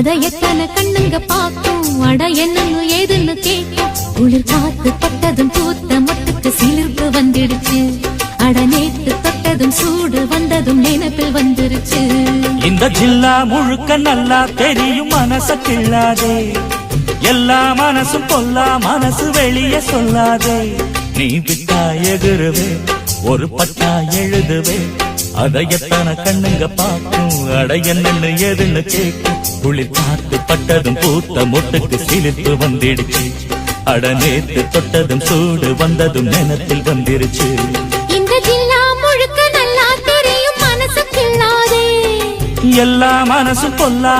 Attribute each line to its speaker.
Speaker 1: அத எத்தனை கண்ணுங்க பாக்கும் அட என்னன்னு ஏதுன்னு கேட்கும் குளிர் காத்து பட்டதும் பூத்த மொட்டுக்கு சிலிர்ப்பு வந்துடுச்சு அட நேத்து தொட்டதும் சூடு வந்ததும் நினைப்பில் வந்துருச்சு
Speaker 2: இந்த ஜில்லா முழுக்க நல்லா தெரியும் மனச கிள்ளாதே எல்லா மனசும் பொல்லா மனசு வெளியே சொல்லாதே நீ விட்டா எகுருவே ஒரு பட்டா எழுதுவே அத எத்தனை கண்ணுங்க பாக்கும் அட என்னன்னு எதுன்னு கேட்கும் குளிர் காத்து பட்டதும் பூத்த மொட்டுக்கு சிலிர்ப்பு வந்துடுச்சு அட நேத்து தொட்டதும் சூடு வந்ததும் நினைப்பில் வந்துருச்சு
Speaker 1: இந்த ஜில்லா முழுக்க நல்லா தெரியும் மனசு கிள்ளாதே
Speaker 2: எல்லா மனசும் பொல்லா